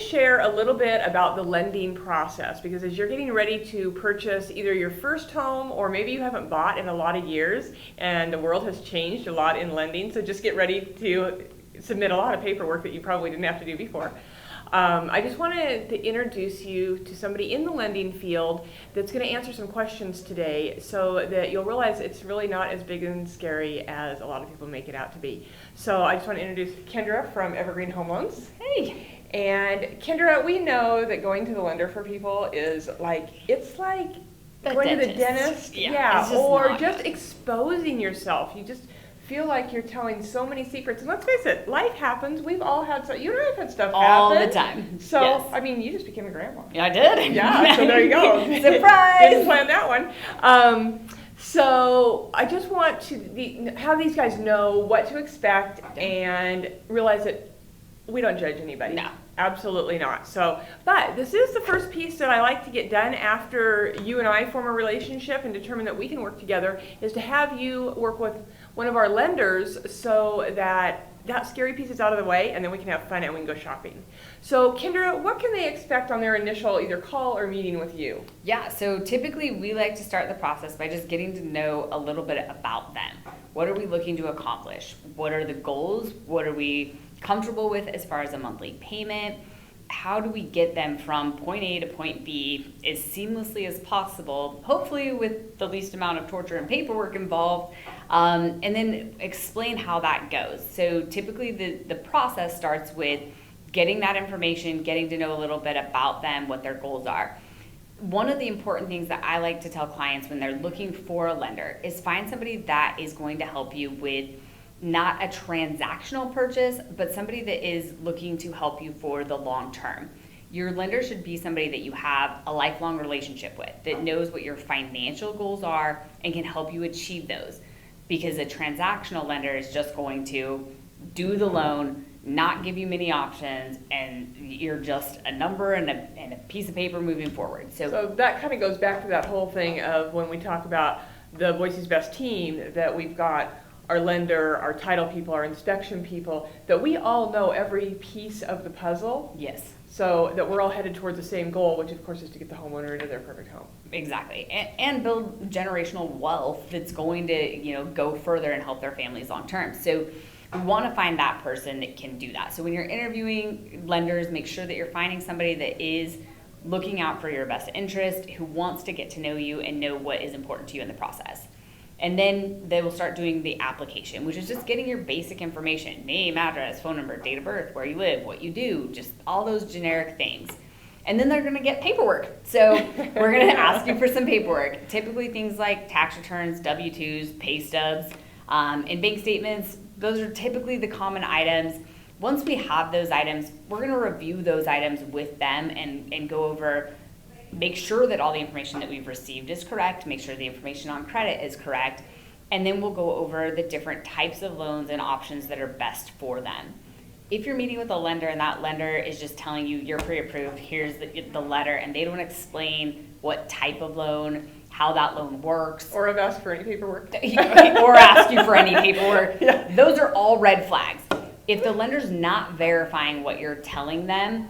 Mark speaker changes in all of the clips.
Speaker 1: share a little bit about the lending process, because as you're getting ready to purchase either your first home or maybe you haven't bought in a lot of years and the world has changed a lot in lending, so just get ready to submit a lot of paperwork that you probably didn't have to do before. I just wanted to introduce you to somebody in the lending field that's going to answer some questions today so that you'll realize it's really not as big and scary as a lot of people make it out to be. So I just want to introduce Kendra from Evergreen Home Loans.
Speaker 2: Hey.
Speaker 1: And Kendra, we know that going to the lender for people is it's like going to the dentist.
Speaker 2: Yeah,
Speaker 1: or just exposing yourself. You just feel like you're telling so many secrets. And let's face it, life happens. We've all had you and I have had stuff
Speaker 2: all
Speaker 1: happen.
Speaker 2: the time.
Speaker 1: So,
Speaker 2: yes.
Speaker 1: I mean, you just became a grandma.
Speaker 2: Yeah, I did.
Speaker 1: Yeah, so there you go.
Speaker 2: Surprise!
Speaker 1: Didn't plan that one. So I just want to have these guys know what to expect and realize that we don't judge anybody.
Speaker 2: No.
Speaker 1: Absolutely not. So, but this is the first piece that I like to get done after you and I form a relationship and determine that we can work together, is to have you work with one of our lenders so that scary piece is out of the way, and then we can have fun and we can go shopping. So Kendra, what can they expect on their initial either call or meeting with you?
Speaker 2: Yeah, so typically we like to start the process by just getting to know a little bit about them. What are we looking to accomplish? What are the goals? What are we comfortable with as far as a monthly payment? How do we get them from point A to point B as seamlessly as possible, hopefully with the least amount of torture and paperwork involved, and then explain how that goes. So typically the process starts with getting that information, getting to know a little bit about them, what their goals are. One of the important things that I like to tell clients when they're looking for a lender is find somebody that is going to help you with not a transactional purchase, but somebody that is looking to help you for the long term. Your lender should be somebody that you have a lifelong relationship with, that knows what your financial goals are and can help you achieve those. Because a transactional lender is just going to do the loan, not give you many options, and you're just a number and a piece of paper moving forward.
Speaker 1: So that kind of goes back to that whole thing of when we talk about the Boise's Best team, that we've got our lender, our title people, our inspection people, that we all know every piece of the puzzle.
Speaker 2: Yes.
Speaker 1: So that we're all headed towards the same goal, which of course is to get the homeowner into their perfect home.
Speaker 2: Exactly. And build generational wealth that's going to, go further and help their families long term. So we want to find that person that can do that. So when you're interviewing lenders, make sure that you're finding somebody that is looking out for your best interest, who wants to get to know you and know what is important to you in the process. And then they will start doing the application, which is just getting your basic information: name, address, phone number, date of birth, where you live, what you do, just all those generic things. And then they're going to get paperwork. So we're going to ask you for some paperwork. Typically things like tax returns, W-2s, pay stubs, and bank statements. Those are typically the common items. Once we have those items, we're going to review those items with them and go over, make sure that all the information that we've received is correct, make sure the information on credit is correct, and then we'll go over the different types of loans and options that are best for them. If you're meeting with a lender and that lender is just telling you you're pre-approved, here's the letter, and they don't explain what type of loan, how that loan works,
Speaker 1: or have asked for any paperwork,
Speaker 2: or ask you for any paperwork,
Speaker 1: yeah.
Speaker 2: Those are all red flags. If the lender's not verifying what you're telling them,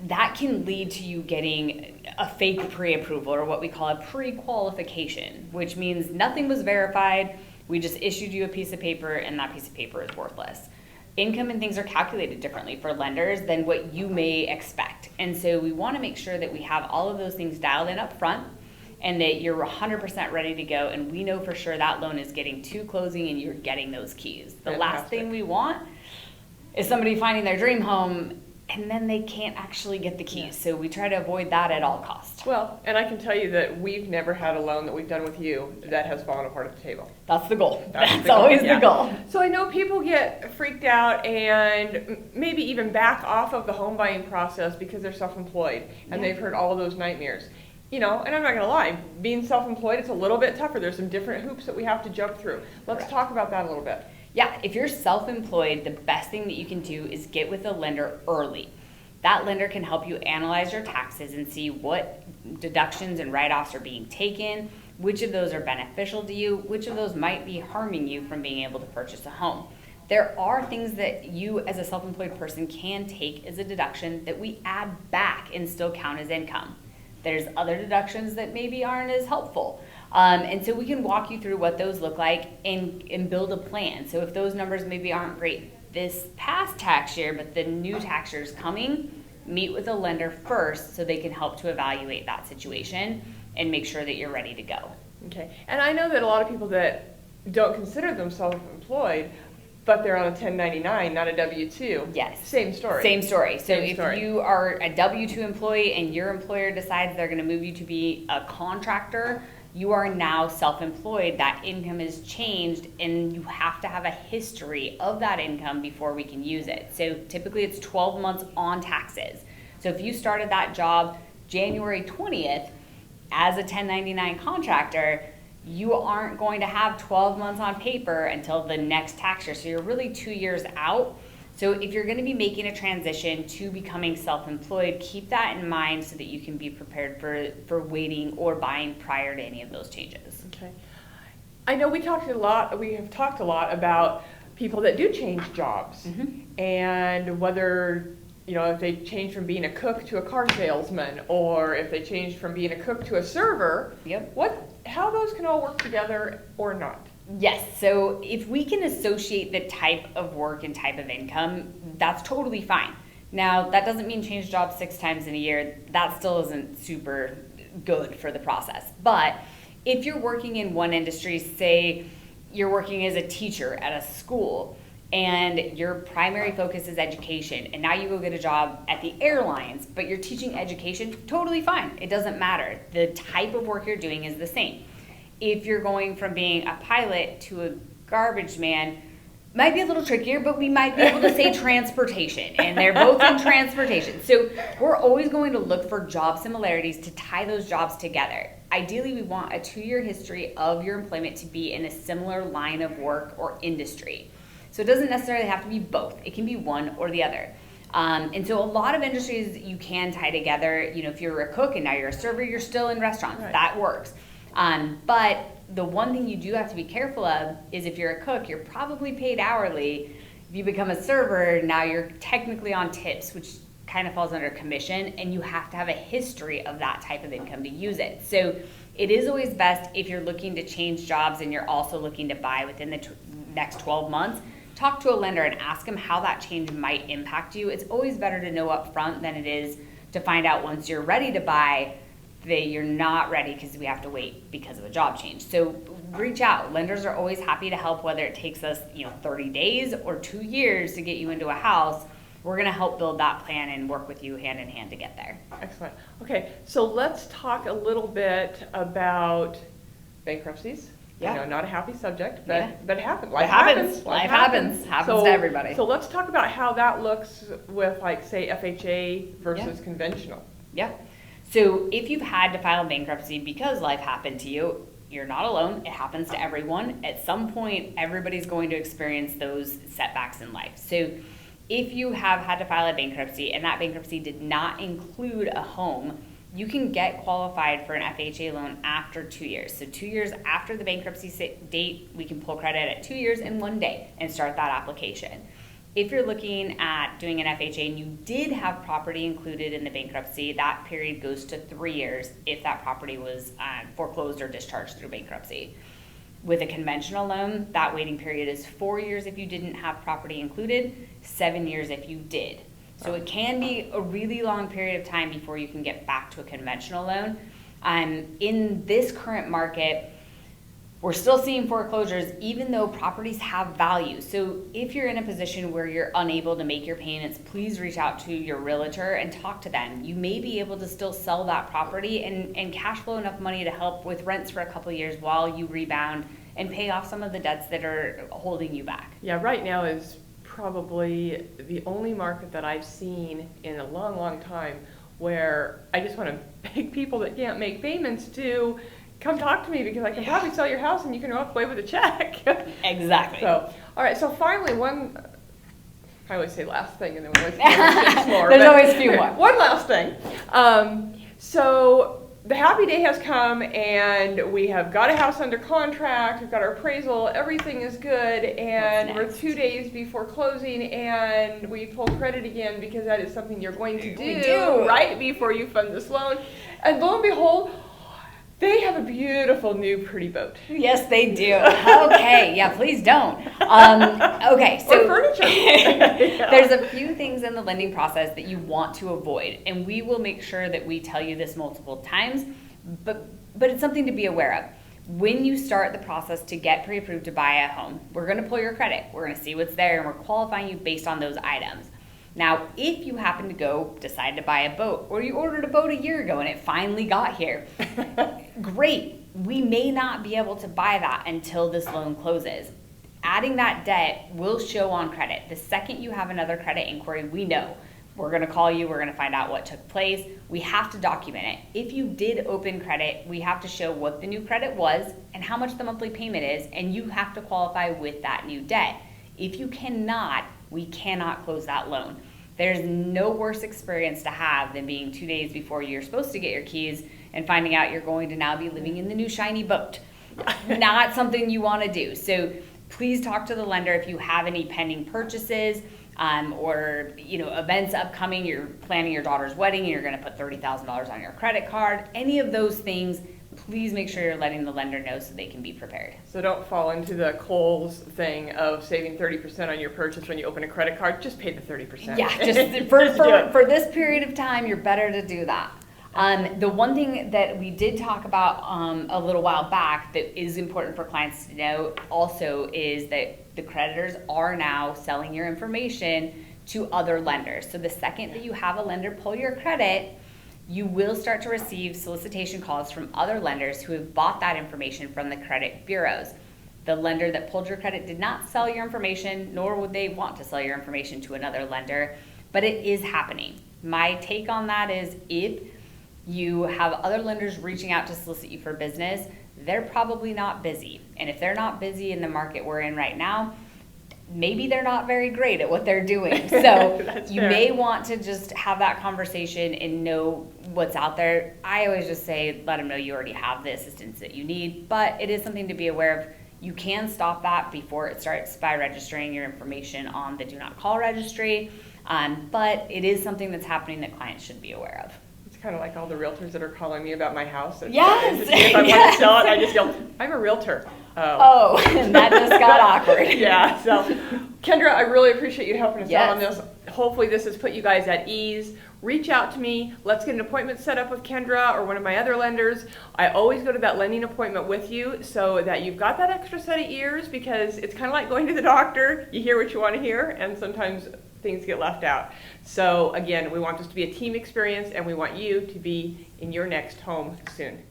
Speaker 2: that can lead to you getting a fake pre-approval, or what we call a pre-qualification, which means nothing was verified. We just issued you a piece of paper, and that piece of paper is worthless. Income and things are calculated differently for lenders than what you may expect. And so we want to make sure that we have all of those things dialed in up front, and that you're 100% ready to go, and we know for sure that loan is getting to closing and you're getting those keys. The last thing we want is somebody finding their dream home and then they can't actually get the keys. So we try to avoid that at all costs.
Speaker 1: Well, and I can tell you that we've never had a loan that we've done with you that has fallen apart at the table.
Speaker 2: That's the goal. That's
Speaker 1: goal,
Speaker 2: always
Speaker 1: yeah.
Speaker 2: the goal.
Speaker 1: So I know people get freaked out and maybe even back off of the home buying process because they're self-employed and they've heard all of those nightmares. And I'm not going to lie, being self-employed, it's a little bit tougher. There's some different hoops that we have to jump through. Let's talk about that a little bit.
Speaker 2: Yeah, if you're self-employed, the best thing that you can do is get with a lender early. That lender can help you analyze your taxes and see what deductions and write-offs are being taken, which of those are beneficial to you, which of those might be harming you from being able to purchase a home. there are things that you as a self-employed person can take as a deduction that we add back and still count as income. There's other deductions that maybe aren't as helpful. And so we can walk you through what those look like and build a plan. So if those numbers maybe aren't great this past tax year, but the new tax year is coming, meet with a lender first so they can help to evaluate that situation and make sure that you're ready to go.
Speaker 1: Okay, and I know that a lot of people that don't consider themselves employed, but they're on a 1099, not a W-2.
Speaker 2: Yes.
Speaker 1: Same story.
Speaker 2: Same story. So
Speaker 1: Same
Speaker 2: if
Speaker 1: story.
Speaker 2: you are a W-2 employee and your employer decides they're going to move you to be a contractor, you are now self-employed. That income is changed, and you have to have a history of that income before we can use it. So typically it's 12 months on taxes. So if you started that job January 20th as a 1099 contractor, you aren't going to have 12 months on paper until the next tax year. So you're really 2 years out. So if you're going to be making a transition to becoming self-employed, keep that in mind so that you can be prepared for waiting or buying prior to any of those changes.
Speaker 1: Okay. I know we have talked a lot about people that do change jobs, and whether, if they change from being a cook to a car salesman, or if they change from being a cook to a server.
Speaker 2: Yep.
Speaker 1: How those can all work together or not.
Speaker 2: Yes, so if we can associate the type of work and type of income, that's totally fine. Now, that doesn't mean change jobs 6 times in a year. That still isn't super good for the process. But if you're working in one industry, say you're working as a teacher at a school, and your primary focus is education, and now you go get a job at the airlines, but you're teaching education, totally fine. It doesn't matter. The type of work you're doing is the same. If you're going from being a pilot to a garbage man, might be a little trickier, but we might be able to say transportation, and they're both in transportation. So we're always going to look for job similarities to tie those jobs together. Ideally, we want a 2-year history of your employment to be in a similar line of work or industry. So it doesn't necessarily have to be both. It can be one or the other. And so a lot of industries you can tie together. If you're a cook and now you're a server, you're still in restaurants.
Speaker 1: Right.
Speaker 2: That works. But the one thing you do have to be careful of is if you're a cook, you're probably paid hourly. If you become a server, now you're technically on tips, which kind of falls under commission, and you have to have a history of that type of income to use it. So it is always best if you're looking to change jobs and you're also looking to buy within the next 12 months, talk to a lender and ask them how that change might impact you. It's always better to know up front than it is to find out once you're ready to buy that you're not ready because we have to wait because of a job change. So reach out. Lenders are always happy to help, whether it takes us 30 days or 2 years to get you into a house. We're going to help build that plan and work with you hand in hand to get there.
Speaker 1: Excellent. Okay, so let's talk a little bit about bankruptcies.
Speaker 2: Yeah.
Speaker 1: Not a happy subject, but
Speaker 2: Yeah.
Speaker 1: but it happens.
Speaker 2: Life happens. Life happens to everybody.
Speaker 1: So let's talk about how that looks with, say, FHA versus conventional.
Speaker 2: Yeah. So if you've had to file bankruptcy because life happened to you, you're not alone. It happens to everyone. At some point, everybody's going to experience those setbacks in life. So if you have had to file a bankruptcy and that bankruptcy did not include a home, you can get qualified for an FHA loan after 2 years. So 2 years after the bankruptcy date, we can pull credit at 2 years and 1 day and start that application. If you're looking at doing an FHA and you did have property included in the bankruptcy, that period goes to 3 years if that property was foreclosed or discharged through bankruptcy. With a conventional loan, that waiting period is 4 years if you didn't have property included, 7 years if you did. So it can be a really long period of time before you can get back to a conventional loan. In this current market, we're still seeing foreclosures even though properties have value. So if you're in a position where you're unable to make your payments, please reach out to your realtor and talk to them. You may be able to still sell that property and cash flow enough money to help with rents for a couple of years while you rebound and pay off some of the debts that are holding you back.
Speaker 1: Yeah, right now is probably the only market that I've seen in a long, long time where I just want to beg people that can't make payments to come talk to me because I can probably sell your house and you can walk away with a check.
Speaker 2: Exactly.
Speaker 1: So, all right, so finally I always say last thing and then we always say more.
Speaker 2: There's always a few more.
Speaker 1: One last thing. So the happy day has come, and we have got a house under contract, we've got our appraisal, everything is good, and we're 2 days before closing, and we pull credit again because that is something you're going to do right before you fund this loan. And lo and behold, they have a beautiful new pretty boat.
Speaker 2: Yes, they do. Okay, yeah, please don't. Okay, so
Speaker 1: or furniture.
Speaker 2: There's a few things in the lending process that you want to avoid, and we will make sure that we tell you this multiple times, but it's something to be aware of. When you start the process to get pre-approved to buy a home, we're going to pull your credit. We're going to see what's there, and we're qualifying you based on those items. Now, if you happen to decide to buy a boat, or you ordered a boat a year ago and it finally got here, great. We may not be able to buy that until this loan closes. Adding that debt will show on credit. The second you have another credit inquiry, we know. We're going to call you. We're going to find out what took place. We have to document it. If you did open credit, we have to show what the new credit was and how much the monthly payment is, and you have to qualify with that new debt. If you cannot, we cannot close that loan. There's no worse experience to have than being 2 days before you're supposed to get your keys and finding out you're going to now be living in the new shiny boat. Not something you want to do. So please talk to the lender if you have any pending purchases or events upcoming. You're planning your daughter's wedding and you're going to put $30,000 on your credit card. Any of those things, please make sure you're letting the lender know so they can be prepared.
Speaker 1: So don't fall into the Kohl's thing of saving 30% on your purchase when you open a credit card. Just pay the 30%.
Speaker 2: Yeah, just for this period of time, you're better to do that. The one thing that we did talk about a little while back that is important for clients to know also is that the creditors are now selling your information to other lenders. So the second that you have a lender pull your credit, you will start to receive solicitation calls from other lenders who have bought that information from the credit bureaus. The lender that pulled your credit did not sell your information, nor would they want to sell your information to another lender, but it is happening. My take on that is if you have other lenders reaching out to solicit you for business, they're probably not busy. And if they're not busy in the market we're in right now, maybe they're not very great at what they're doing. So you may want to just have that conversation and know what's out there. I always just say, let them know you already have the assistance that you need, but it is something to be aware of. You can stop that before it starts by registering your information on the Do Not Call registry, but it is something that's happening that clients should be aware of.
Speaker 1: Kind of like all the realtors that are calling me about my house.
Speaker 2: Yes.
Speaker 1: If I want to sell it, I just go, I'm a realtor.
Speaker 2: Oh, and that just got awkward.
Speaker 1: Yeah. So, Kendra, I really appreciate you helping us out on this. Hopefully this has put you guys at ease. Reach out to me. Let's get an appointment set up with Kendra or one of my other lenders. I always go to that lending appointment with you so that you've got that extra set of ears, because it's kind of like going to the doctor. You hear what you want to hear, and sometimes things get left out. So again, we want this to be a team experience, and we want you to be in your next home soon.